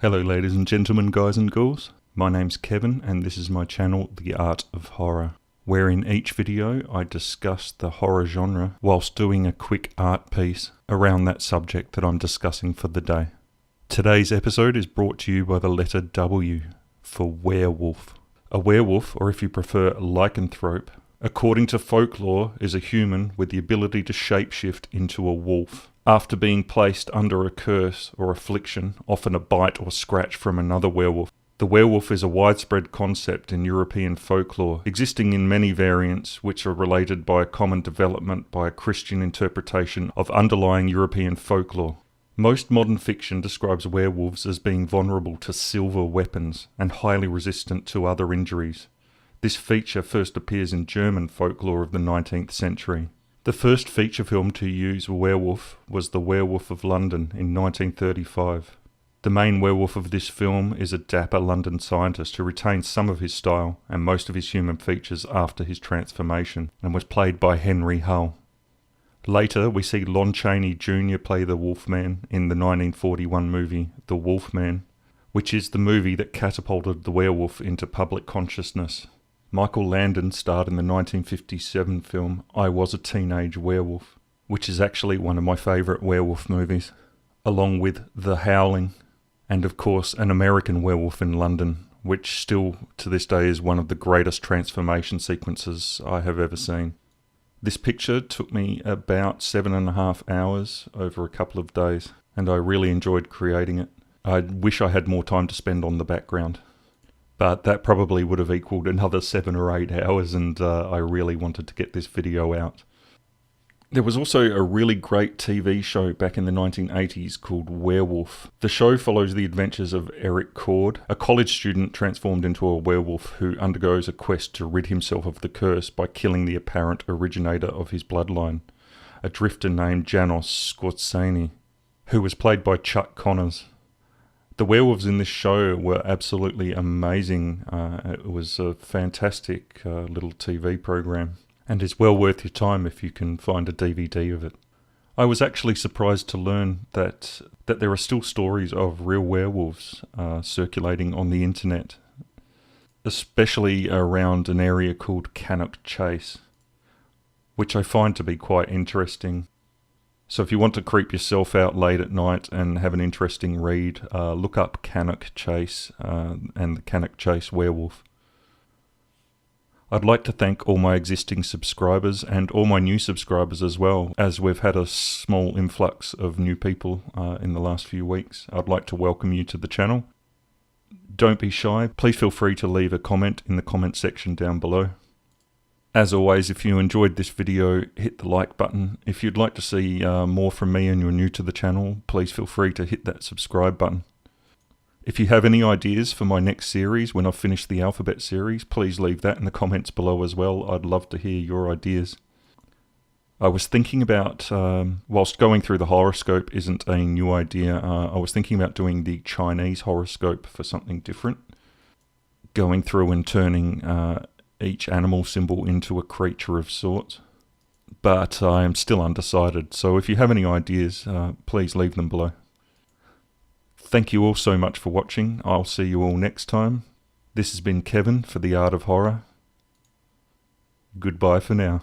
Hello ladies and gentlemen, guys and girls. My name's Kevin and this is my channel, The Art of Horror, where in each video I discuss the horror genre whilst doing a quick art piece around that subject that I'm discussing for the day. Today's episode is brought to you by the letter W for werewolf. A werewolf, or if you prefer lycanthrope, according to folklore is a human with the ability to shapeshift into a wolf after being placed under a curse or affliction, often a bite or scratch from another werewolf. The werewolf is a widespread concept in European folklore, existing in many variants which are related by a common development by a Christian interpretation of underlying European folklore. Most modern fiction describes werewolves as being vulnerable to silver weapons and highly resistant to other injuries. This feature first appears in German folklore of the 19th century. The first feature film to use a werewolf was The Werewolf of London in 1935. The main werewolf of this film is a dapper London scientist who retains some of his style and most of his human features after his transformation, and was played by Henry Hull. Later, we see Lon Chaney Jr. play the Wolfman in the 1941 movie The Wolfman, which is the movie that catapulted the werewolf into public consciousness. Michael Landon starred in the 1957 film I Was a Teenage Werewolf, which is actually one of my favourite werewolf movies, along with The Howling, and of course An American Werewolf in London, which still to this day is one of the greatest transformation sequences I have ever seen. This picture took me about 7.5 hours over a couple of days, and I really enjoyed creating it. I wish I had more time to spend on the background, but that probably would have equaled another 7 or 8 hours, and I really wanted to get this video out. There was also a really great TV show back in the 1980s called Werewolf. The show follows the adventures of Eric Cord, a college student transformed into a werewolf who undergoes a quest to rid himself of the curse by killing the apparent originator of his bloodline, a drifter named Janos Squartsani, who was played by Chuck Connors. The werewolves in this show were absolutely amazing. It was a fantastic little TV program, and is well worth your time if you can find a DVD of it. I was actually surprised to learn that there are still stories of real werewolves circulating on the internet, especially around an area called Cannock Chase, which I find to be quite interesting. So if you want to creep yourself out late at night and have an interesting read, look up Cannock Chase and the Cannock Chase werewolf. I'd like to thank all my existing subscribers and all my new subscribers as well, as we've had a small influx of new people in the last few weeks. I'd like to welcome you to the channel. Don't be shy, please feel free to leave a comment in the comment section down below. As always, if you enjoyed this video, hit the like button. If you'd like to see more from me and you're new to the channel, please feel free to hit that subscribe button. If you have any ideas for my next series when I've finished the alphabet series, please leave that in the comments below as well. I'd love to hear your ideas. I was thinking about, whilst going through the horoscope isn't a new idea, I was thinking about doing the Chinese horoscope for something different. Going through and turning each animal symbol into a creature of sorts. But I am still undecided, so if you have any ideas, please leave them below. Thank you all so much for watching. I'll see you all next time. This has been Kevin for The Art of Horror. Goodbye for now.